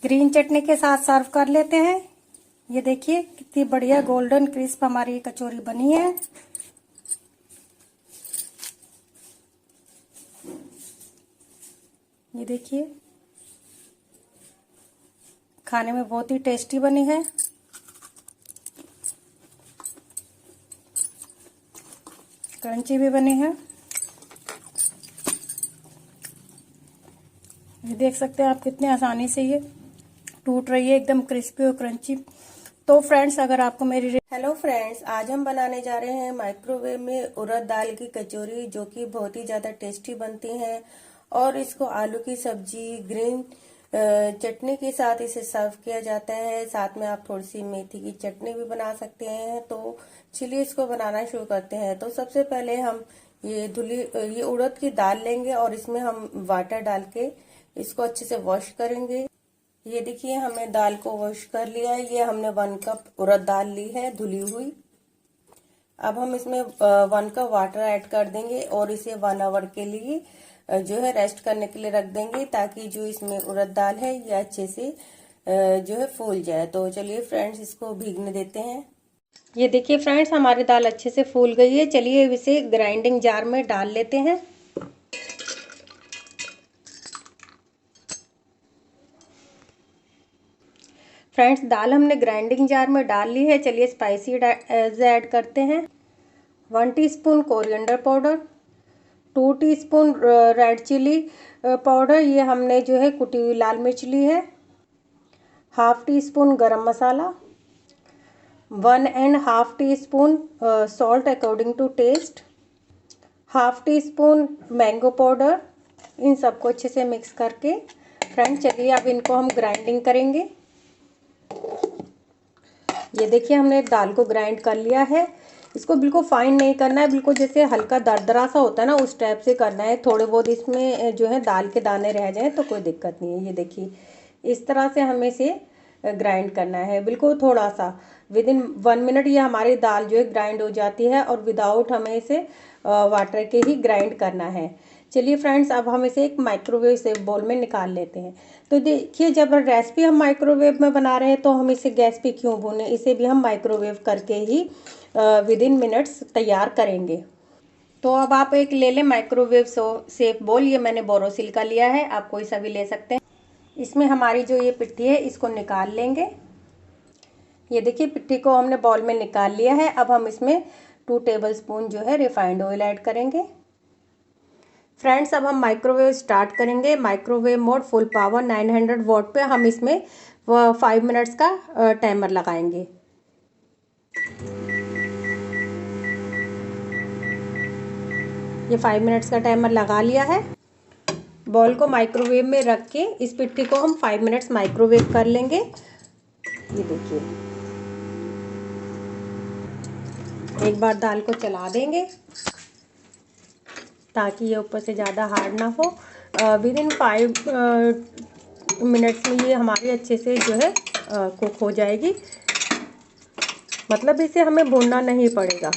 Green चटनी के साथ सर्व कर लेते हैं। ये देखिए कितनी बढ़िया गोल्डन क्रिस्प हमारी कचौरी बनी है। ये देखिए खाने में बहुत ही टेस्टी बनी है। क्रंची भी बनी है। ये देख सकते हैं आप कितने आसानी से ये टूट रही है, एकदम क्रिस्पी और क्रंची। तो फ्रेंड्स अगर आपको मेरी हेलो फ्रेंड्स, आज हम बनाने जा रहे हैं माइक्रोवेव में उड़द दाल की कचौरी, जो कि बहुत ही ज्यादा टेस्टी बनती है। और इसको आलू की सब्जी, ग्रीन चटनी के साथ इसे सर्व किया जाता है। साथ में आप थोड़ी सी मेथी की चटनी भी बना सकते हैं। तो चलिए इसको बनाना शुरू करते हैं। तो सबसे पहले हम ये उड़द की दाल लेंगे और इसमें हम वाटर डाल के इसको अच्छे से वॉश करेंगे। ये देखिए हमने दाल को वॉश कर लिया है। ये हमने 1 कप उड़द दाल ली है धुली हुई। अब हम इसमें 1 कप वाटर ऐड कर देंगे और इसे 1 आवर के लिए जो है रेस्ट करने के लिए रख देंगे, ताकि जो इसमें उड़द दाल है ये अच्छे से जो है फूल जाए। तो चलिए फ्रेंड्स इसको भीगने देते हैं। ये देखिए फ्रेंड्स हमारी दाल अच्छे से फूल गई है। चलिए इसे ग्राइंडिंग जार में डाल लेते हैं। फ्रेंड्स दाल हमने ग्राइंडिंग जार में डाल ली है। चलिए स्पाइसी ऐड करते हैं। 1 teaspoon coriander powder, 2 teaspoon red chilli powder, ये हमने जो है कुटी हुई लाल मिर्च ली है। 1/2 teaspoon garam masala, 1.5 teaspoon salt according to taste, 1/2 teaspoon mango powder. इन सबको अच्छे से मिक्स करके फ्रेंड्स चलिए अब इनको हम ग्राइंडिंग करेंगे। ये देखिए हमने दाल को ग्राइंड कर लिया है। इसको बिल्कुल फाइन नहीं करना है, बिल्कुल जैसे हल्का दरदरा सा होता है ना, उस टाइप से करना है। थोड़े बहुत इसमें जो है दाल के दाने रह जाएं तो कोई दिक्कत नहीं है। ये देखिए इस तरह से हमें इसे ग्राइंड करना है, बिल्कुल थोड़ा सा। विदिन 1 मिनट ये हमारी दाल जो है ग्राइंड हो जाती है, और विदाउट हमें इसे वाटर के ही ग्राइंड करना है। चलिए फ्रेंड्स अब हम इसे एक माइक्रोवेव से बोल में निकाल लेते हैं। तो देखिए जब रेसिपी हम माइक्रोवेव में बना रहे हैं तो हम इसे गैस पे क्यों भूनें, इसे भी हम माइक्रोवेव करके ही विदिन मिनट्स तैयार करेंगे। तो अब आप एक ले लें माइक्रोवेव सेफ बोल। ये मैंने बोरोसिल का लिया है, आप कोई सा भी ले सकते हैं। इसमें हमारी जो ये पिट्ठी है इसको निकाल लेंगे। ये देखिए पिट्ठी को हमने बॉल में निकाल लिया है। अब हम इसमें 2 टेबलस्पून जो है रिफाइंड ऑयल ऐड करेंगे। फ्रेंड्स अब हम माइक्रोवेव स्टार्ट करेंगे। Microwave mode full power 900 what पे हम इसमें 5 मिनट्स का टाइमर लगाएंगे। ये 5 मिनट्स का टाइमर लगा लिया है। बॉल को माइक्रोवेव में रख के इस पिट्ठी को हम 5 मिनट्स माइक्रोवेव कर लेंगे। ये देखिए एक बार दाल को चला देंगे ताकि ये ऊपर से ज़्यादा हार्ड ना हो। विदिन 5 मिनट्स में ये हमारी अच्छे से जो है कुक हो जाएगी। मतलब इसे हमें भूनना नहीं पड़ेगा।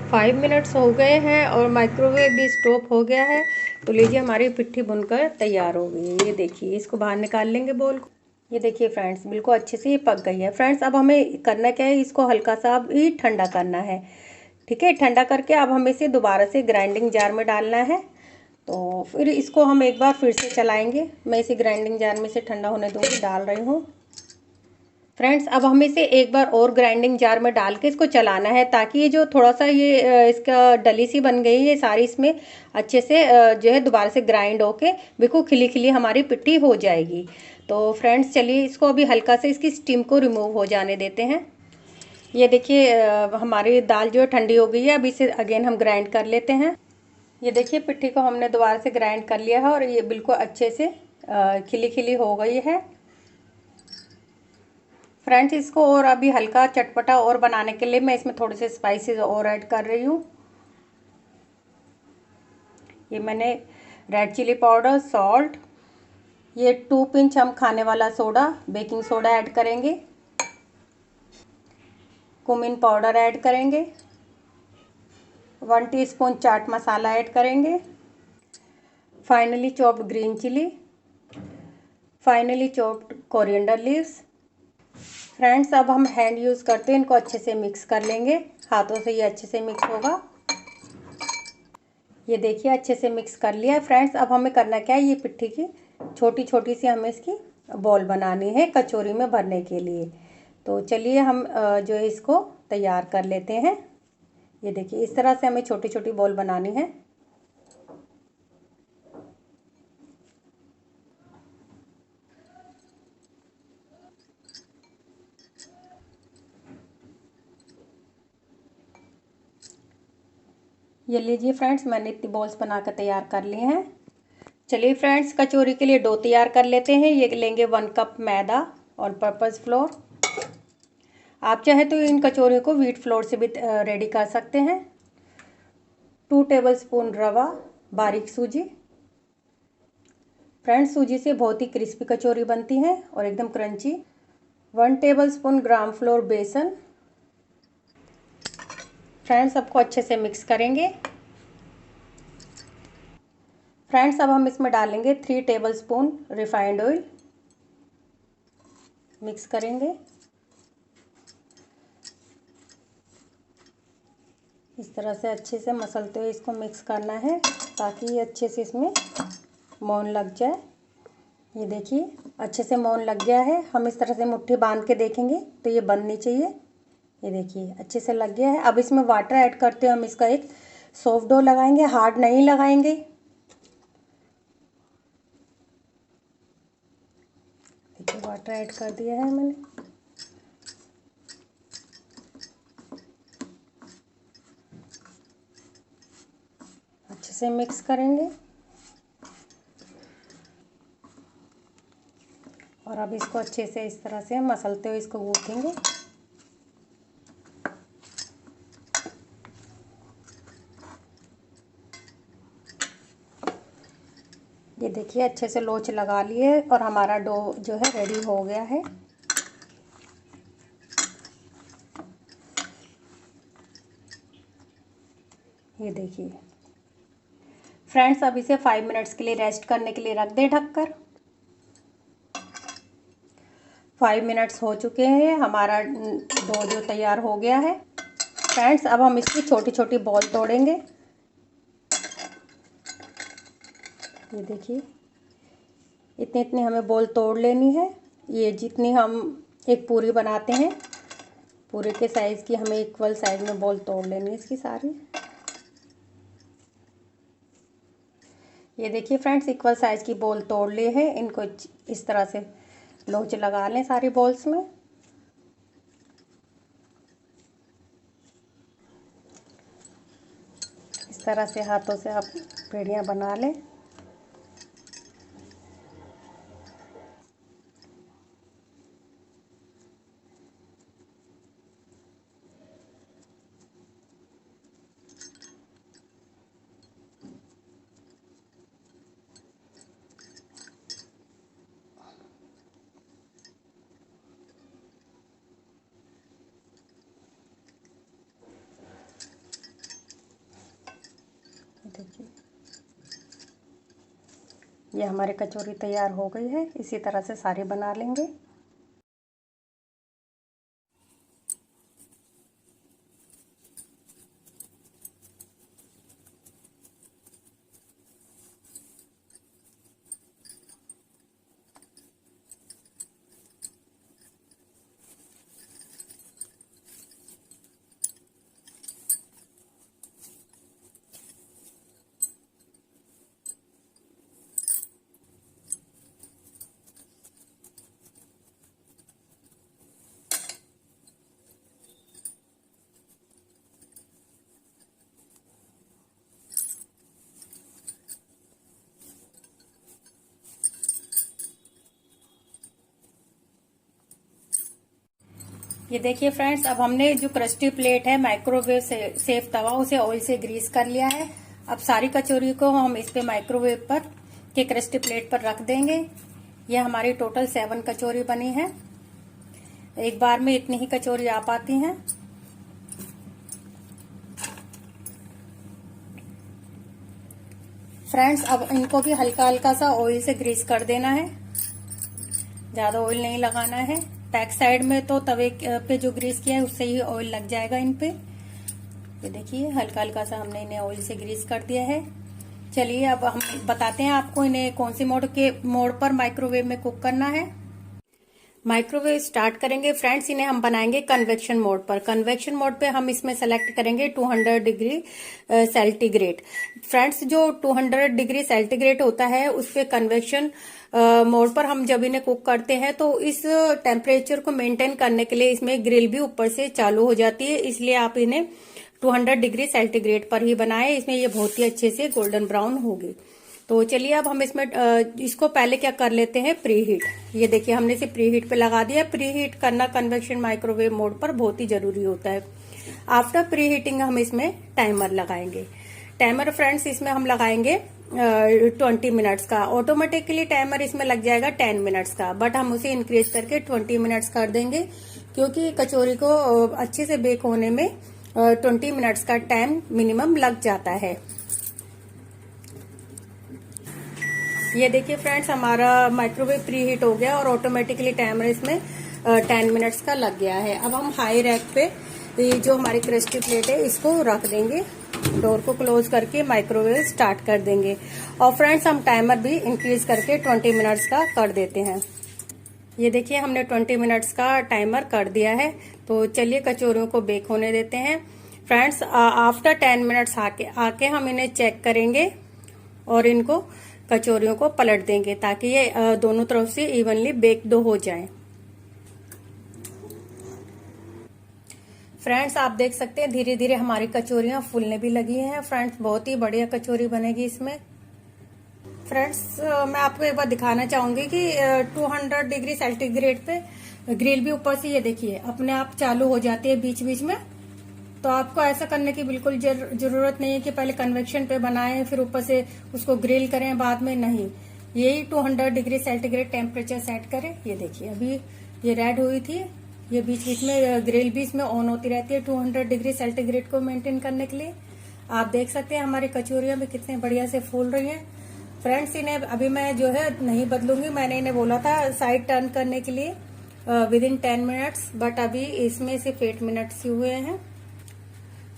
फाइव मिनट्स हो गए हैं और माइक्रोवेव भी स्टॉप हो गया है। तो लीजिए हमारी पिट्ठी भुनकर तैयार हो गई है। ये देखिए इसको बाहर निकाल लेंगे बोल को। ये देखिए फ्रेंड्स बिल्कुल अच्छे से ये पक गई है। फ्रेंड्स अब हमें करना क्या है, इसको हल्का सा भी ठंडा करना है। ठीक है, ठंडा करके अब हमें इसे दोबारा से ग्राइंडिंग जार में डालना है। तो फिर इसको हम एक बार फिर से चलाएंगे। मैं इसे ग्राइंडिंग जार में से ठंडा होने दूँगी, डाल रही हूँ। फ्रेंड्स अब हमें इसे एक बार और ग्राइंडिंग जार में डाल के इसको चलाना है, ताकि ये जो थोड़ा सा ये इसका डली सी बन गई है, ये सारी इसमें अच्छे से जो है दोबारा से ग्राइंड होके बिल्कुल खिली खिली हमारी पिट्ठी हो जाएगी। तो फ्रेंड्स चलिए इसको अभी हल्का से इसकी स्टीम को रिमूव हो जाने देते हैं। ये देखिए हमारी दाल जो है ठंडी हो गई है। अब इसे अगेन हम ग्राइंड कर लेते हैं। ये देखिए पिट्ठी को हमने दोबारा से ग्राइंड कर लिया है और ये बिल्कुल अच्छे से खिली खिली हो गई है। फ्रेंड्स इसको और अभी हल्का चटपटा और बनाने के लिए मैं इसमें थोड़े से स्पाइसेस और ऐड कर रही हूँ। ये मैंने रेड चिली पाउडर, सॉल्ट, ये 2 पिंच हम खाने वाला सोडा, बेकिंग सोडा ऐड करेंगे, कुमिन पाउडर ऐड करेंगे, 1 टीस्पून चाट मसाला ऐड करेंगे, finally chopped green chilli, finally chopped coriander leaves. Friends अब हम हैंड यूज़ करते हैं, इनको अच्छे से मिक्स कर लेंगे, हाथों से ये अच्छे से मिक्स होगा। ये देखिए अच्छे से मिक्स कर लिया है फ्रेंड्स। अब हमें करना क्या है, ये पिट्ठी की छोटी छोटी सी हमें इसकी बॉल बनानी है कचौरी में भरने के लिए। तो चलिए हम जो है इसको तैयार कर लेते हैं। ये देखिए इस तरह से हमें छोटी छोटी बॉल बनानी है। ये लीजिए फ्रेंड्स, मैंने इतनी बॉल्स बनाकर तैयार कर ली हैं। चलिए फ्रेंड्स कचौरी के लिए डो तैयार कर लेते हैं। ये लेंगे 1 कप मैदा और पर्पस फ्लोर। आप चाहे तो इन कचौरियों को व्हीट फ्लोर से भी रेडी कर सकते हैं। 2 टेबलस्पून रवा, बारीक सूजी। फ्रेंड्स सूजी से बहुत ही क्रिस्पी कचौरी बनती है और एकदम क्रंची। 1 टेबलस्पून ग्राम फ्लोर बेसन। फ्रेंड्स सबको अच्छे से मिक्स करेंगे। फ्रेंड्स अब हम इसमें डालेंगे 3 टेबलस्पून रिफाइंड ऑयल। मिक्स करेंगे। इस तरह से अच्छे से मसलते हुए इसको मिक्स करना है ताकि ये अच्छे से इसमें मोहन लग जाए। ये देखिए अच्छे से मोहन लग गया है। हम इस तरह से मुट्ठी बांध के देखेंगे तो ये बननी चाहिए। ये देखिए अच्छे से लग गया है। अब इसमें वाटर ऐड करते हुए हम इसका एक सॉफ्ट डो लगाएंगे, हार्ड नहीं लगाएंगे। देखिए वाटर ऐड कर दिया है मैंने। अच्छे से मिक्स करेंगे और अब इसको अच्छे से इस तरह से मसलते हुए इसको गूँथेंगे। ये देखिए अच्छे से लोच लगा लिए और हमारा डो जो है रेडी हो गया है। ये देखिए फ्रेंड्स अब इसे 5 मिनट्स के लिए रेस्ट करने के लिए रख दें ढककर। 5 मिनट्स हो चुके हैं, हमारा डो जो तैयार हो गया है। फ्रेंड्स अब हम इसकी छोटी छोटी बॉल तोड़ेंगे। ये देखिए इतनी इतनी हमें बॉल तोड़ लेनी है। ये जितनी हम एक पूरी बनाते हैं पूरे के साइज़ की हमें इक्वल साइज में बॉल तोड़ लेनी है इसकी सारी। ये देखिए फ्रेंड्स इक्वल साइज़ की बॉल तोड़ ली है। इनको इस तरह से लोच लगा लें सारी बॉल्स में। इस तरह से हाथों से आप पेड़ियाँ बना लें। देखिए ये हमारी कचौरी तैयार हो गई है। इसी तरह से सारी बना लेंगे। ये देखिए फ्रेंड्स अब हमने जो क्रस्टी प्लेट है माइक्रोवेव सेफ तवा उसे ऑयल से ग्रीस कर लिया है। अब सारी कचौरी को हम इस पे माइक्रोवेव पर के क्रस्टी प्लेट पर रख देंगे। ये हमारी टोटल 7 कचौरी बनी है। एक बार में इतनी ही कचौरी आ पाती हैं। फ्रेंड्स अब इनको भी हल्का हल्का सा ऑयल से ग्रीस कर देना है, ज्यादा ऑयल नहीं लगाना है। बैक साइड में तो तवे पे जो ग्रीस किया है उससे ही ऑयल लग जाएगा इन पे। ये देखिए हल्का हल्का सा हमने इन्हें ऑयल से ग्रीस कर दिया है। चलिए अब हम बताते हैं आपको इन्हें कौन सी मोड पर माइक्रोवेव में कुक करना है। माइक्रोवेव स्टार्ट करेंगे फ्रेंड्स, इन्हें हम बनाएंगे कन्वेक्शन मोड पर। कन्वेक्शन मोड पे हम इसमें सेलेक्ट करेंगे 200 डिग्री सेल्टीग्रेड। फ्रेंड्स जो 200 डिग्री सेल्टीग्रेड होता है उस पे कन्वेक्शन मोड पर हम जब इन्हें कुक करते हैं तो इस टेम्परेचर को मेंटेन करने के लिए इसमें ग्रिल भी ऊपर से चालू हो जाती है, इसलिए आप इन्हें 200 डिग्री सेल्टीग्रेड पर ही बनाएं। इसमें ये बहुत ही अच्छे से गोल्डन ब्राउन होगी। तो चलिए अब हम इसमें इसको पहले क्या कर लेते हैं, प्री हीट। ये देखिए हमने इसे प्री हीट पे लगा दिया। प्री हीट करना कन्वेक्शन माइक्रोवेव मोड पर बहुत ही जरूरी होता है। आफ्टर प्री हीटिंग हम इसमें टाइमर लगाएंगे। टाइमर फ्रेंड्स इसमें हम लगाएंगे 20 मिनट्स का। ऑटोमेटिकली टाइमर इसमें लग जाएगा 10 मिनट्स का, बट हम उसे इंक्रीज करके 20 मिनट्स कर देंगे, क्योंकि कचौरी को अच्छे से बेक होने में 20 मिनट्स का टाइम मिनिमम लग जाता है। ये देखिए फ्रेंड्स हमारा माइक्रोवेव प्री हीट हो गया और ऑटोमेटिकली टाइमर इसमें 10 मिनट्स का लग गया है। अब हम हाई रैक पे जो हमारी क्रिस्पी प्लेट है इसको रख देंगे, डोर को क्लोज करके माइक्रोवेव स्टार्ट कर देंगे। और फ्रेंड्स हम टाइमर भी इंक्रीज करके 20 मिनट्स का कर देते हैं। ये देखिए हमने 20 मिनट्स का टाइमर कर दिया है। तो चलिए कचौरियों को बेक होने देते हैं। फ्रेंड्स आफ्टर 10 मिनट्स आके हम इन्हें चेक करेंगे और इनको कचौरियों को पलट देंगे ताकि ये दोनों तरफ से इवनली बेक्ड हो जाए। फ्रेंड्स आप देख सकते हैं धीरे धीरे हमारी कचौरियां फूलने भी लगी हैं। फ्रेंड्स बहुत ही बढ़िया कचौरी बनेगी इसमें। फ्रेंड्स मैं आपको एक बार दिखाना चाहूंगी कि 200 डिग्री सेंटीग्रेड पे ग्रिल भी ऊपर से ये देखिए अपने आप चालू हो जाती है बीच बीच में। तो आपको ऐसा करने की बिल्कुल जरूरत नहीं है कि पहले कन्वेक्शन पे बनाएं फिर ऊपर से उसको ग्रिल करें बाद में, नहीं, यही 200 डिग्री सेंटीग्रेड टेम्परेचर सेट करें। ये देखिए अभी ये रेड हुई थी, ये बीच बीच में ग्रिल भी इसमें ऑन होती रहती है 200 डिग्री सेंटीग्रेड को मेंटेन करने के लिए। आप देख सकते हैं हमारी कचौरियां भी कितने बढ़िया से फूल रही हैं। फ्रेंड्स इन्हें अभी मैं जो है नहीं बदलूंगी, मैंने इन्हें बोला था साइड टर्न करने के लिए विद इन 10 मिनट्स, बट अभी इसमें सिर्फ 8 मिनट्स ही हुए हैं।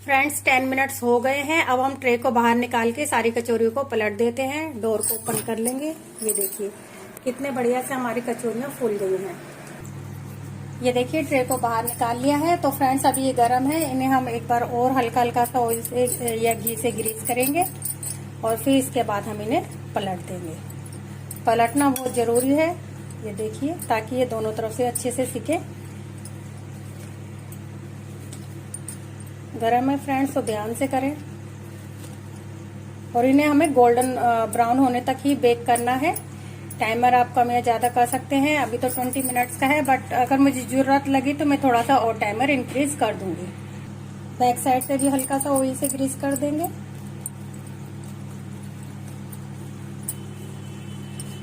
फ्रेंड्स 10 मिनट्स हो गए हैं। अब हम ट्रे को बाहर निकाल के सारी कचौरियों को पलट देते हैं, डोर को ओपन कर लेंगे। ये देखिए कितने बढ़िया से हमारी कचौरियां फूल गई हैं। ये देखिए ट्रे को बाहर निकाल लिया है। तो फ्रेंड्स अभी ये गर्म है, इन्हें हम एक बार और हल्का हल्का सा ऑयल से या घी से ग्रीस करेंगे और फिर इसके बाद हम इन्हें पलट देंगे। पलटना बहुत जरूरी है, ये देखिए, ताकि ये दोनों तरफ से अच्छे से सिके। गरम है फ्रेंड्स तो ध्यान से करें। और इन्हें हमें गोल्डन ब्राउन होने तक ही बेक करना है। टाइमर आप कम या ज्यादा कर सकते हैं, अभी तो 20 मिनट्स का है, बट अगर मुझे जरूरत लगी तो मैं थोड़ा सा और टाइमर इंक्रीज कर दूंगी। बैक साइड से भी हल्का सा ऑयल से ग्रीस कर देंगे।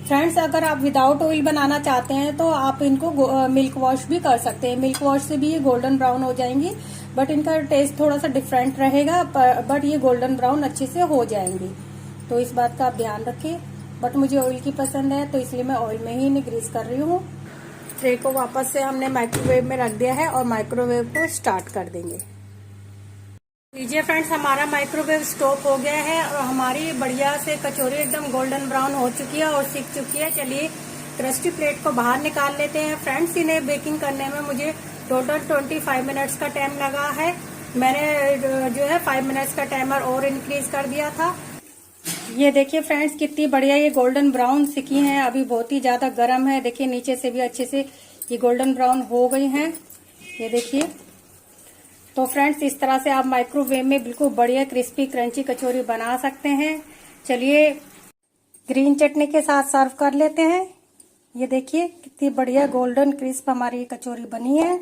फ्रेंड्स अगर आप विदाउट ऑयल बनाना चाहते हैं तो आप इनको मिल्क वॉश भी कर सकते हैं। मिल्क वॉश से भी ये गोल्डन ब्राउन हो जाएंगी, बट इनका टेस्ट थोड़ा सा डिफरेंट रहेगा, बट ये गोल्डन ब्राउन अच्छे से हो जाएंगी। तो इस बात का आप ध्यान रखिए। बट मुझे ऑयल की पसंद है तो इसलिए मैं ऑयल में ही इन्हें ग्रीस कर रही हूँ। ट्रे को वापस से हमने माइक्रोवेव में रख दिया है और माइक्रोवेव को स्टार्ट कर देंगे। लीजिए फ्रेंड्स हमारा माइक्रोवेव स्टॉप हो गया है और हमारी बढ़िया से कचौरी एकदम गोल्डन ब्राउन हो चुकी है और सिक चुकी है। चलिए क्रस्टी प्लेट को बाहर निकाल लेते हैं। फ्रेंड्स इन्हें बेकिंग करने में मुझे टोटल 25 मिनट्स का टाइम लगा है। मैंने जो है 5 मिनट्स का टाइमर और इंक्रीज कर दिया था। ये देखिए फ्रेंड्स कितनी बढ़िया ये गोल्डन ब्राउन सिकी हैं। अभी बहुत ही ज्यादा गर्म है, देखिए नीचे से भी अच्छे से ये गोल्डन ब्राउन हो गई हैं। ये देखिए। तो फ्रेंड्स इस तरह से आप माइक्रोवेव में बिल्कुल बढ़िया क्रिस्पी क्रंची कचौरी बना सकते हैं। चलिए ग्रीन चटनी के साथ सर्व कर लेते हैं। ये देखिए कितनी बढ़िया गोल्डन क्रिस्प हमारी कचौरी बनी है।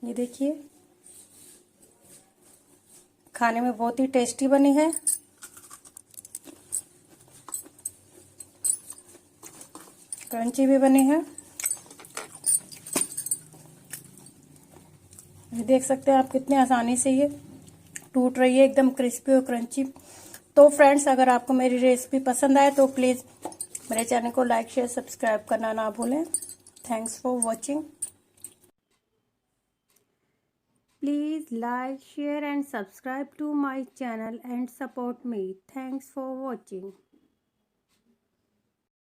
ये देखिए खाने में बहुत ही टेस्टी बनी है। क्रंची भी बनी है। देख सकते हैं आप कितने आसानी से ये टूट रही है, एकदम क्रिस्पी और क्रंची। तो फ्रेंड्स, अगर आपको मेरी रेसिपी पसंद आए तो प्लीज़ मेरे चैनल को लाइक शेयर सब्सक्राइब करना ना भूलें। Thanks for watching. Please like, share and subscribe to my channel and support me. Thanks for watching.